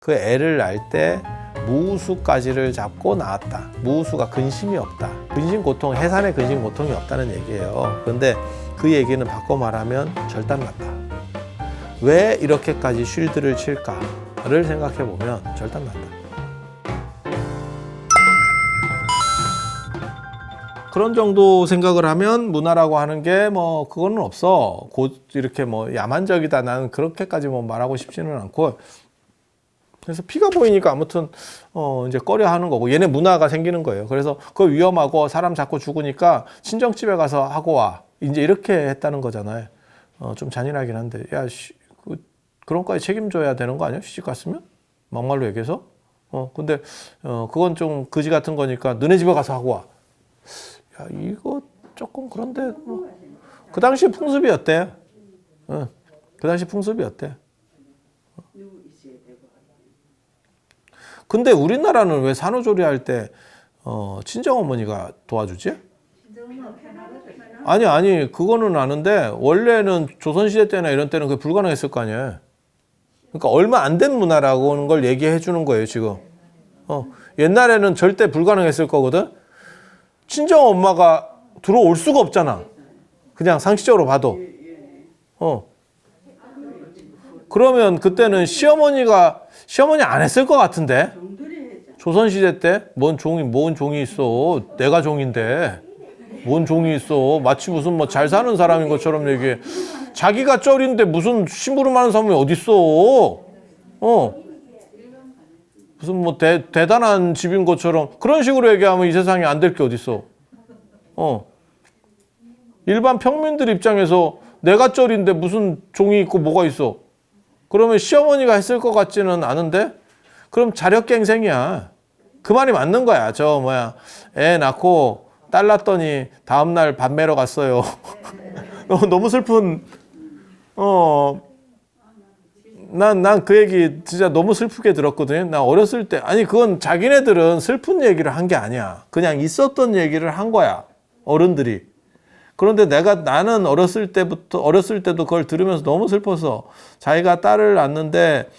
그 애를 낳을 때 무우수까지를 잡고 낳았다. 무우수가 근심이 없다. 근심 고통, 해산의 근심 고통이 없다는 얘기예요. 그런데 그 얘기는 바꿔 말하면 절단났다. 왜 이렇게까지 쉴드를 칠까를 생각해 보면 절단났다. 그런 정도 생각을 하면 문화라고 하는 게 뭐 그거는 없어. 곧 이렇게 뭐 야만적이다. 나는 그렇게까지 뭐 말하고 싶지는 않고. 그래서 피가 보이니까 아무튼 이제 꺼려 하는 거고, 얘네 문화가 생기는 거예요. 그래서 그거 위험하고 사람 자꾸 죽으니까 친정집에 가서 하고 와. 이제 이렇게 했다는 거잖아요. 좀 잔인하긴 한데, 야, 그런 거에 책임져야 되는 거 아니야? 시집 갔으면? 막말로 얘기해서? 근데 그건 좀 거지 같은 거니까 너네 집에 가서 하고 와. 야, 이거 조금 그런데 그 당시 풍습이 어때? 그 당시 풍습이 어때? 근데 우리나라는 왜 산후조리 할 때 친정어머니가 도와주지? 아니 그거는 아는데 원래는 조선시대 때나 이런 때는 그게 불가능했을 거 아니에요. 그러니까 얼마 안 된 문화라고 하는 걸 얘기해 주는 거예요 지금. 옛날에는 절대 불가능했을 거거든. 친정엄마가 들어올 수가 없잖아. 그냥 상식적으로 봐도. 그러면 그때는 시어머니 안 했을 것 같은데. 조선시대 때 뭔 종이 있어. 내가 종인데 뭔 종이 있어. 마치 무슨 뭐 잘 사는 사람인 것처럼 얘기해. 자기가 쩔인데 무슨 심부름하는 사람이 어딨어. 무슨 뭐 대단한 집인 것처럼 그런 식으로 얘기하면 이 세상에 안 될 게 어딨어. 일반 평민들 입장에서 내가 쩔인데 무슨 종이 있고 뭐가 있어. 그러면 시어머니가 했을 것 같지는 않은데, 그럼 자력갱생이야. 그 말이 맞는 거야. 애 낳고 딸 낳았더니 다음날 밥 매러 갔어요. 너무 슬픈, 난 그 얘기 진짜 너무 슬프게 들었거든요. 나 어렸을 때, 아니, 그건 자기네들은 슬픈 얘기를 한 게 아니야. 그냥 있었던 얘기를 한 거야. 어른들이. 그런데 나는 어렸을 때도 그걸 들으면서 너무 슬퍼서, 자기가 딸을 낳는데,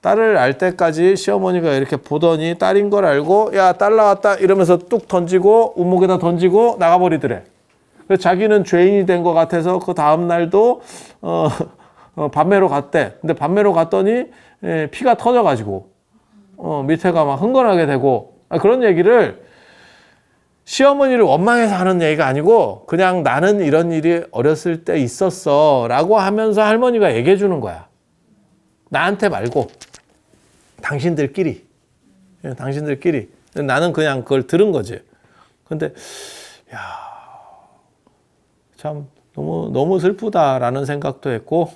딸을 낳을 때까지 시어머니가 이렇게 보더니 딸인 걸 알고, 야, 딸 나왔다 이러면서 뚝 던지고 운목에다 던지고 나가버리더래. 그래서 자기는 죄인이 된 것 같아서 그 다음 날도 밥 매러 갔대. 근데 밥 매러 갔더니 피가 터져가지고 밑에가 막 흥건하게 되고, 그런 얘기를 시어머니를 원망해서 하는 얘기가 아니고 그냥 나는 이런 일이 어렸을 때 있었어 라고 하면서 할머니가 얘기해 주는 거야. 나한테 말고 당신들끼리. 나는 그냥 그걸 들은 거지. 근데 야, 참 너무 슬프다라는 생각도 했고,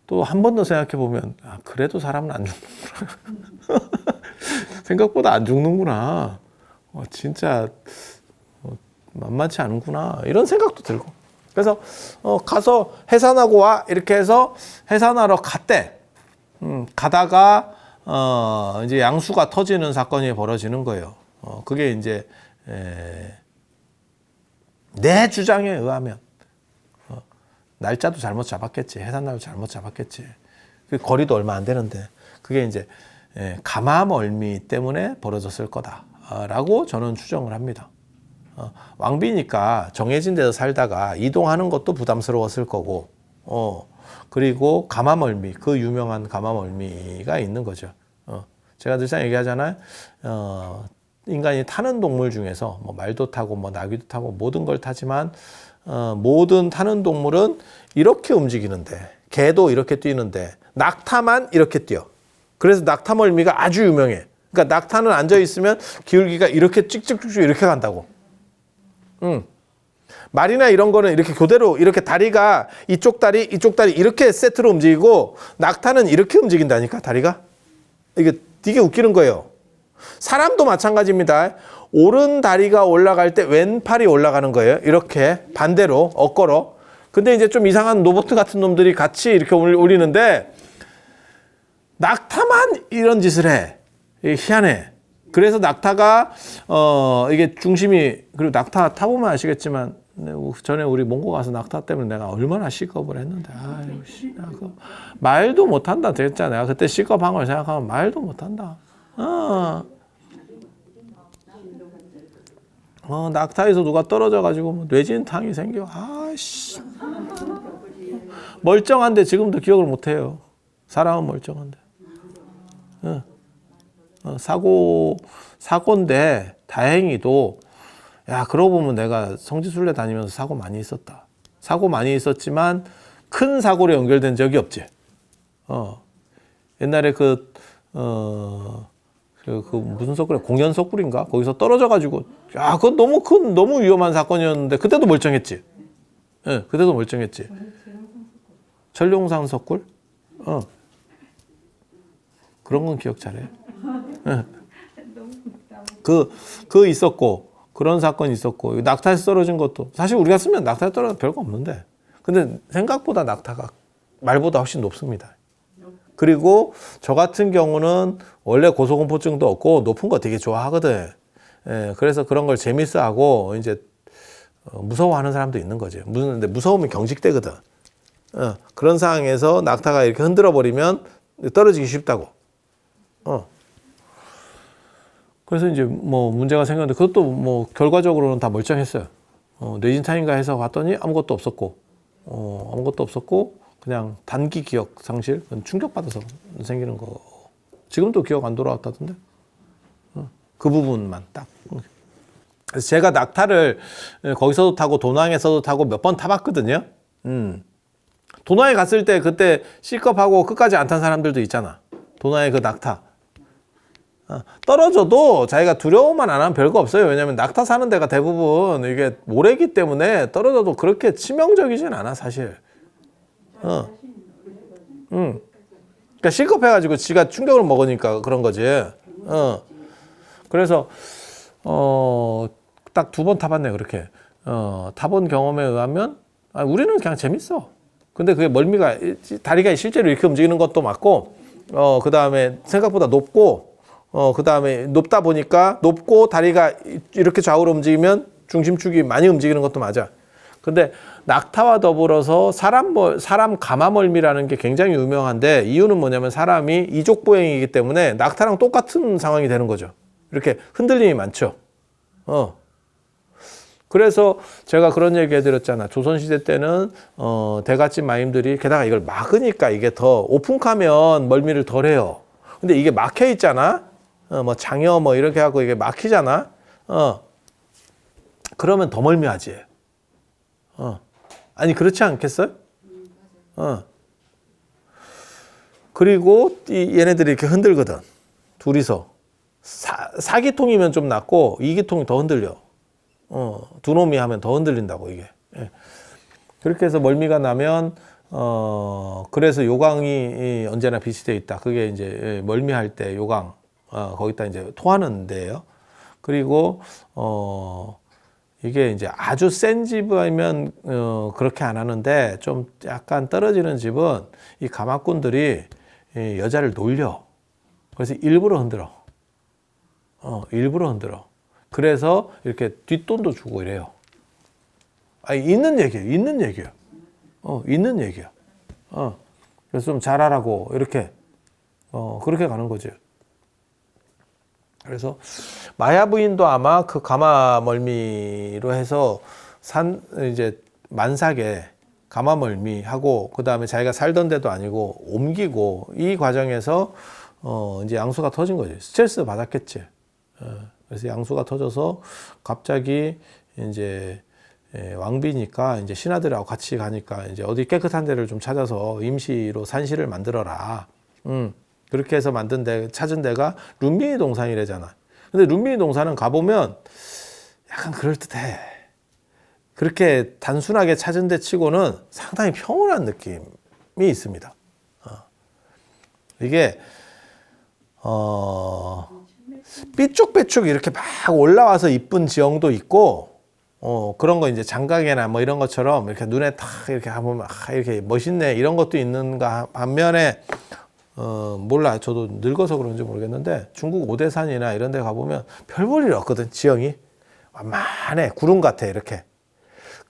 또 한 번 더 생각해 보면 그래도 사람은 안 죽는구나. 생각보다 안 죽는구나. 진짜 만만치 않은구나. 이런 생각도 들고. 그래서 가서 해산하고 와 이렇게 해서 해산하러 갔대. 가다가 이제 양수가 터지는 사건이 벌어지는 거예요. 그게 이제 내 주장에 의하면 날짜도 잘못 잡았겠지. 해산날도 잘못 잡았겠지. 그 거리도 얼마 안 되는데 그게 이제 가마멀미 때문에 벌어졌을 거다라고 저는 추정을 합니다. 왕비니까 정해진 데서 살다가 이동하는 것도 부담스러웠을 거고, 그리고 가마멀미, 그 유명한 가마멀미가 있는 거죠. 제가 늘상 얘기하잖아요. 인간이 타는 동물 중에서 뭐 말도 타고 뭐 나귀도 타고 모든 걸 타지만 모든 타는 동물은 이렇게 움직이는데, 개도 이렇게 뛰는데 낙타만 이렇게 뛰어. 그래서 낙타멀미가 아주 유명해. 그러니까 낙타는 앉아 있으면 기울기가 이렇게 찍찍찍찍 이렇게 간다고. 말이나 이런 거는 이렇게 교대로 이렇게 다리가 이쪽 다리 이렇게 세트로 움직이고, 낙타는 이렇게 움직인다니까 다리가. 이게 되게 웃기는 거예요. 사람도 마찬가지입니다. 오른 다리가 올라갈 때 왼팔이 올라가는 거예요. 이렇게 반대로 엇걸어. 근데 이제 좀 이상한 로봇 같은 놈들이 같이 이렇게 올리는데 낙타만 이런 짓을 해. 희한해. 그래서 낙타가 이게 중심이, 그리고 낙타 타보면 아시겠지만 전에 우리 몽고 가서 낙타 때문에 내가 얼마나 시겁을 했는데, 아유, 씨, 말도 못한다 됐잖아. 내가 그때 시겁한 걸 생각하면 말도 못한다. 낙타에서 누가 떨어져가지고 뭐 뇌진탕이 생겨. 아씨. 멀쩡한데 지금도 기억을 못해요. 사람은 멀쩡한데. 사고인데 다행히도 야, 그러고 보면 내가 성지순례 다니면서 사고 많이 있었다. 사고 많이 있었지만 큰 사고로 연결된 적이 없지. 옛날에 그 무슨 석굴이 공연 석굴인가? 거기서 떨어져가지고 야, 그건 너무 위험한 사건이었는데 그때도 멀쩡했지. 예, 그때도 멀쩡했지. 전룡산 석굴? 그런 건 기억 잘해. 예. 그 있었고 그런 사건이 있었고 낙타에서 떨어진 것도 사실 우리가 쓰면 낙타에 떨어져 별거 없는데 근데 생각보다 낙타가 말보다 훨씬 높습니다. 그리고 저 같은 경우는 원래 고소공포증도 없고 높은 거 되게 좋아하거든. 예, 그래서 그런 걸 재밌어하고 이제 무서워하는 사람도 있는 거지. 근데 무서우면 경직되거든. 그런 상황에서 낙타가 이렇게 흔들어 버리면 떨어지기 쉽다고. 그래서 이제 뭐 문제가 생겼는데 그것도 뭐 결과적으로는 다 멀쩡했어요. 뇌진탕인가 해서 봤더니 아무것도 없었고 그냥 단기 기억 상실, 충격받아서 생기는 거. 지금도 기억 안 돌아왔다던데. 그 부분만 딱. 그래서 제가 낙타를 거기서도 타고 도낭에서도 타고 몇 번 타봤거든요. 도낭에 갔을 때 그때 C컵하고 끝까지 안 탄 사람들도 있잖아. 도낭의 그 낙타. 떨어져도 자기가 두려움만 안 하면 별거 없어요. 왜냐하면 낙타 사는 데가 대부분 이게 모래기 때문에 떨어져도 그렇게 치명적이진 않아 사실. 그러니까 C컵 해가지고 지가 충격을 먹으니까 그런 거지. 그래서 딱 2번 타봤네 그렇게. 타본 경험에 의하면 우리는 그냥 재밌어. 근데 그게 멀미가 다리가 실제로 이렇게 움직이는 것도 맞고, 그 다음에 생각보다 높고. 그 다음에 높다 보니까 높고 다리가 이렇게 좌우로 움직이면 중심축이 많이 움직이는 것도 맞아. 근데 낙타와 더불어서 사람 가마멀미라는 게 굉장히 유명한데 이유는 뭐냐면 사람이 이족보행이기 때문에 낙타랑 똑같은 상황이 되는 거죠. 이렇게 흔들림이 많죠. 그래서 제가 그런 얘기 해드렸잖아. 조선시대 때는 대갓집 마님들이 게다가 이걸 막으니까 이게 더 오픈카면 멀미를 덜 해요. 근데 이게 막혀 있잖아. 뭐 장여 뭐 이렇게 하고 이게 막히잖아. 그러면 더 멀미하지. 아니 그렇지 않겠어요? 그리고 얘네들이 이렇게 흔들거든. 둘이서. 4기통이면 좀 낫고 2기통이 더 흔들려. 두 놈이 하면 더 흔들린다고 이게. 예. 그렇게 해서 멀미가 나면 그래서 요강이 언제나 비치되어 있다. 그게 이제 멀미할 때 요강 거기다 이제 토하는 데예요. 그리고 이게 이제 아주 센 집이면 그렇게 안 하는데 좀 약간 떨어지는 집은 이 가마꾼들이 여자를 놀려. 그래서 일부러 흔들어. 일부러 흔들어. 그래서 이렇게 뒷돈도 주고 이래요. 있는 얘기예요. 있는 얘기야. 그래서 좀 잘하라고 이렇게 그렇게 가는 거죠. 그래서 마야 부인도 아마 그 가마멀미로 해서 이제 만삭에 가마멀미하고 그 다음에 자기가 살던 데도 아니고 옮기고 이 과정에서 이제 양수가 터진 거지. 스트레스 받았겠지. 그래서 양수가 터져서 갑자기 이제 왕비니까 이제 신하들하고 같이 가니까 이제 어디 깨끗한 데를 좀 찾아서 임시로 산실을 만들어라. 그렇게 해서 찾은 데가 룬비니 동산이래잖아. 근데 룬비니 동산은 가보면 약간 그럴듯해. 그렇게 단순하게 찾은 데 치고는 상당히 평온한 느낌이 있습니다. 이게 삐쭉삐쭉 이렇게 막 올라와서 이쁜 지형도 있고 그런 거 이제 장강이나 뭐 이런 것처럼 이렇게 눈에 탁 이렇게 보면 이렇게 멋있네 이런 것도 있는가 반면에 몰라. 저도 늙어서 그런지 모르겠는데 중국 오대산이나 이런 데 가보면 별 볼 일 없거든. 지형이 완만해. 구름 같아 이렇게.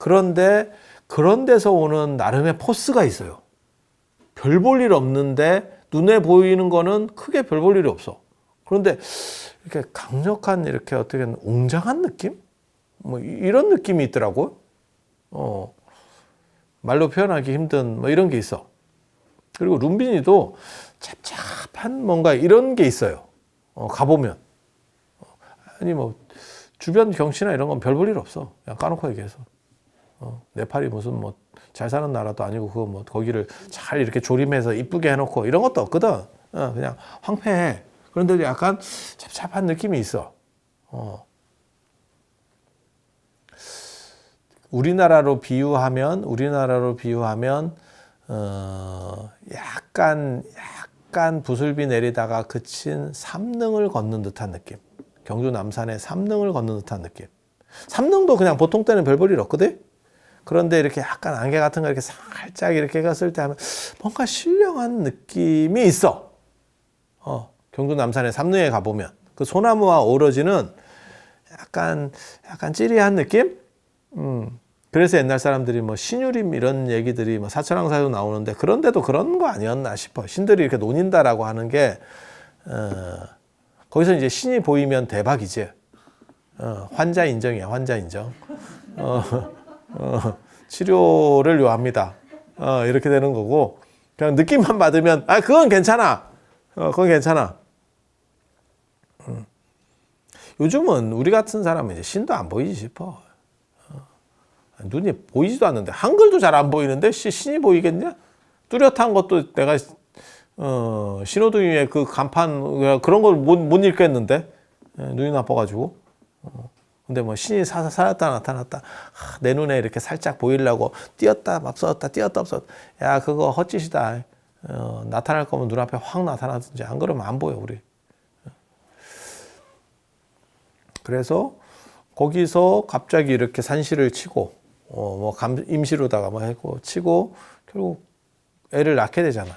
그런데 그런 데서 오는 나름의 포스가 있어요. 별 볼 일 없는데 눈에 보이는 거는 크게 별 볼 일이 없어. 그런데 이렇게 강력한 이렇게 어떻게 웅장한 느낌? 뭐 이런 느낌이 있더라고요. 말로 표현하기 힘든 뭐 이런 게 있어. 그리고 룸빈이도 찹찹한 뭔가 이런 게 있어요. 가보면. 아니 뭐 주변 경치나 이런 건 별 볼 일 없어. 그냥 까놓고 얘기해서. 네팔이 무슨 뭐 잘 사는 나라도 아니고 그거 뭐 거기를 잘 이렇게 조림해서 이쁘게 해놓고 이런 것도 없거든. 그냥 황폐해. 그런데도 약간 찹찹한 느낌이 있어. 우리나라로 비유하면 약간 부슬비 내리다가 그친 삼릉을 걷는 듯한 느낌. 경주 남산의 삼릉을 걷는 듯한 느낌. 삼릉도 그냥 보통 때는 별 볼 일 없거든. 그런데 이렇게 약간 안개 같은 거 이렇게 살짝 이렇게 갔을 때 하면 뭔가 신령한 느낌이 있어. 경주 남산의 삼릉에 가보면 그 소나무와 어우러지는 약간 찌리한 느낌? 그래서 옛날 사람들이 뭐 신유림 이런 얘기들이 뭐 사천왕사에도 나오는데 그런데도 그런 거 아니었나 싶어. 신들이 이렇게 논인다라고 하는 게 거기서 이제 신이 보이면 대박이지. 환자 인정이야, 환자 인정. 치료를 요합니다. 이렇게 되는 거고 그냥 느낌만 받으면 그건 괜찮아. 그건 괜찮아. 요즘은 우리 같은 사람은 이제 신도 안 보이지 싶어. 눈이 보이지도 않는데 한글도 잘 안 보이는데 신이 보이겠냐? 뚜렷한 것도 내가 신호등 위에 그 간판 그런 걸 못 읽겠는데 눈이 나빠가지고. 근데 뭐 신이 살았다 나타났다 내 눈에 이렇게 살짝 보이려고 띄었다 맙섰다 띄었다 없었다. 야 그거 헛짓이다. 나타날 거면 눈앞에 확 나타나든지 안 그러면 안 보여 우리. 그래서 거기서 갑자기 이렇게 산시를 치고 뭐 임시로다가 뭐 했고 치고 결국 애를 낳게 되잖아.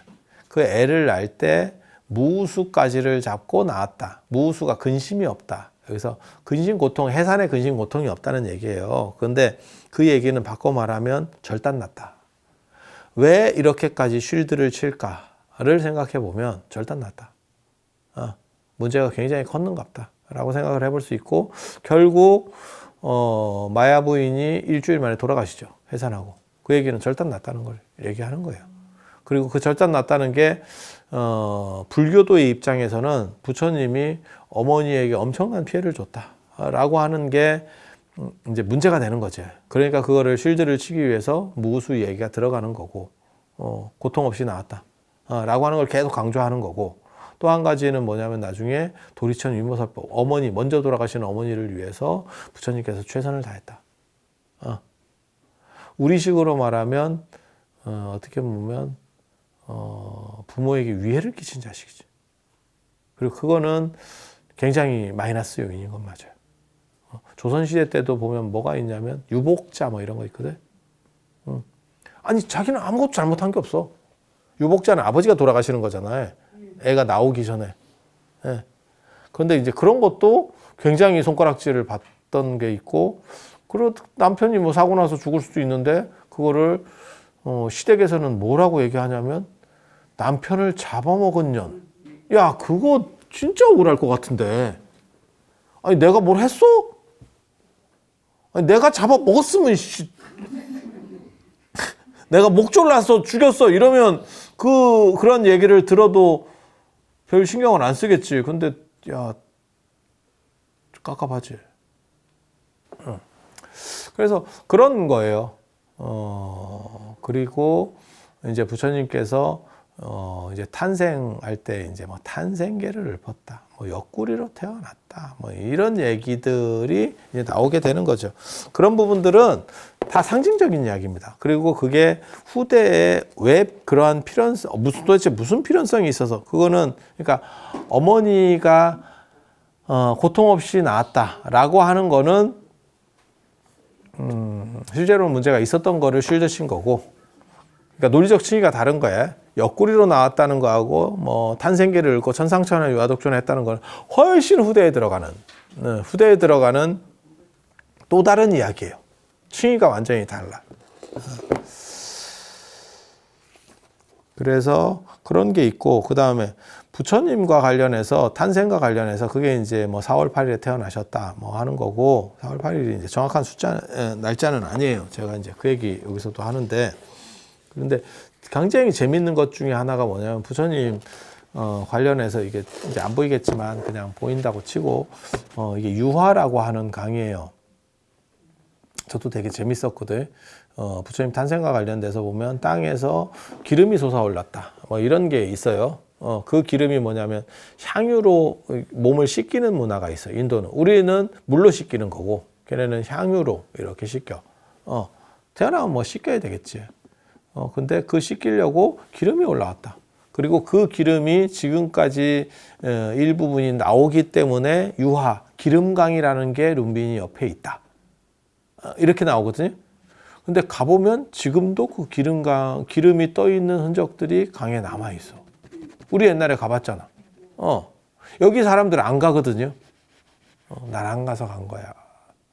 그 애를 낳을 때 무우수까지를 잡고 낳았다. 무우수가 근심이 없다. 여기서 근심고통, 해산의 근심고통이 없다는 얘기예요. 그런데 그 얘기는 바꿔 말하면 절단 났다. 왜 이렇게까지 쉴드를 칠까를 생각해 보면 절단 났다. 문제가 굉장히 컸는갑다 라고 생각을 해볼 수 있고 결국 마야 부인이 일주일 만에 돌아가시죠. 해산하고. 그 얘기는 절단 났다는 걸 얘기하는 거예요. 그리고 그 절단 났다는 게 불교도의 입장에서는 부처님이 어머니에게 엄청난 피해를 줬다라고 하는 게 이제 문제가 되는 거죠. 그러니까 그거를 쉴드를 치기 위해서 무우수 얘기가 들어가는 거고 고통 없이 나왔다라고 하는 걸 계속 강조하는 거고 또 한 가지는 뭐냐면 나중에 도리천 위모설법 어머니 먼저 돌아가시는 어머니를 위해서 부처님께서 최선을 다했다. 우리식으로 말하면 어떻게 보면 부모에게 위해를 끼친 자식이지. 그리고 그거는 굉장히 마이너스 요인인 건 맞아요. 조선시대 때도 보면 뭐가 있냐면 유복자 뭐 이런 거 있거든. 아니 자기는 아무것도 잘못한 게 없어. 유복자는 아버지가 돌아가시는 거잖아요. 애가 나오기 전에. 예. 그런데 이제 그런 것도 굉장히 손가락질을 받던 게 있고 그리고 남편이 뭐 사고 나서 죽을 수도 있는데 그거를 시댁에서는 뭐라고 얘기하냐면 남편을 잡아먹은 년. 야 그거 진짜 억울할 것 같은데. 아니 내가 뭘 했어? 아니 내가 잡아먹었으면 내가 목 졸라서 죽였어 이러면 그런 얘기를 들어도 별 신경을 안 쓰겠지. 근데 야 깝깝하지. 그래서 그런 거예요. 그리고 이제 부처님께서 이제 탄생할 때 이제 뭐 탄생계를 읊었다, 뭐 옆구리로 태어났다, 뭐 이런 얘기들이 이제 나오게 되는 거죠. 그런 부분들은 다 상징적인 이야기입니다. 그리고 그게 후대에 왜 그러한 필연성, 도대체 무슨 필연성이 있어서 그거는 그러니까 어머니가 고통 없이 낳았다라고 하는 거는 실제로 문제가 있었던 거를 쉴드친 거고, 그러니까 논리적 층위가 다른 거예요. 옆구리로 나왔다는 거하고 뭐 탄생계를 읊고 천상천하 유아독존을 했다는 건 훨씬 후대에 들어가는 또 다른 이야기예요. 층위가 완전히 달라. 그래서 그런 게 있고, 그 다음에 부처님과 관련해서, 탄생과 관련해서 그게 이제 뭐 4월 8일에 태어나셨다 뭐 하는 거고, 4월 8일이 이제 정확한 날짜는 아니에요. 제가 이제 그 얘기 여기서도 하는데, 그런데 굉장히 재밌는 것 중에 하나가 뭐냐면, 부처님 관련해서 이게 이제 안 보이겠지만 그냥 보인다고 치고, 이게 유화라고 하는 강의예요. 저도 되게 재밌었거든. 부처님 탄생과 관련돼서 보면 땅에서 기름이 솟아올랐다. 뭐 이런 게 있어요. 그 기름이 뭐냐면 향유로 몸을 씻기는 문화가 있어요. 인도는. 우리는 물로 씻기는 거고, 걔네는 향유로 이렇게 씻겨. 태어나면 뭐 씻겨야 되겠지. 근데 그 씻기려고 기름이 올라왔다. 그리고 그 기름이 지금까지 일부분이 나오기 때문에 유화, 기름강이라는 게 룸비니 옆에 있다. 이렇게 나오거든요. 근데 가보면 지금도 그 기름이 떠 있는 흔적들이 강에 남아 있어. 우리 옛날에 가봤잖아. 여기 사람들 안 가거든요. 난 안 가서 간 거야.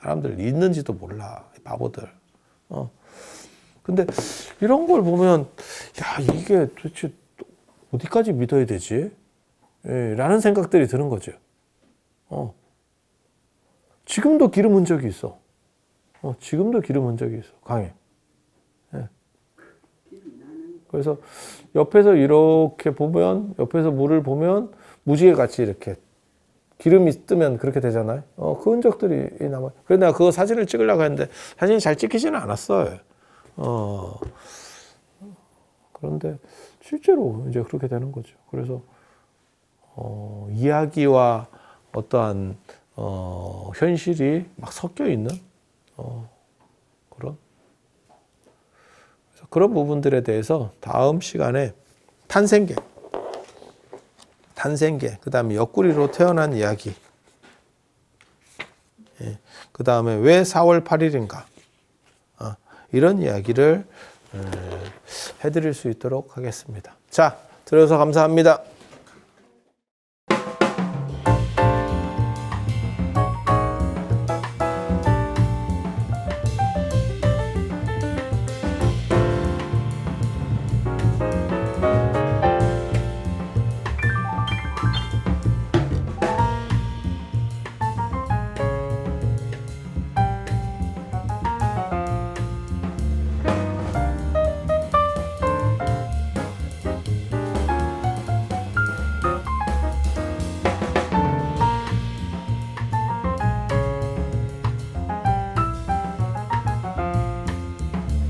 사람들 있는지도 몰라. 바보들. 근데 이런 걸 보면, 야, 이게 도대체 어디까지 믿어야 되지? 라는 생각들이 드는 거죠. 지금도 기름 흔적이 있어. 지금도 기름 흔적이 있어, 강에. 예. 그래서 옆에서 이렇게 보면, 옆에서 물을 보면 무지개 같이 이렇게 기름이 뜨면 그렇게 되잖아요. 그 흔적들이 남아요. 그래서 내가 그거 사진을 찍으려고 했는데 사진이 잘 찍히지는 않았어요. 그런데 실제로 이제 그렇게 되는 거죠. 그래서 이야기와 어떠한 현실이 막 섞여 있는 그런 부분들에 대해서 다음 시간에 탄생계, 그 다음에 옆구리로 태어난 이야기, 그 다음에 왜 4월 8일인가, 이런 이야기를 해드릴 수 있도록 하겠습니다. 자, 들어서 감사합니다.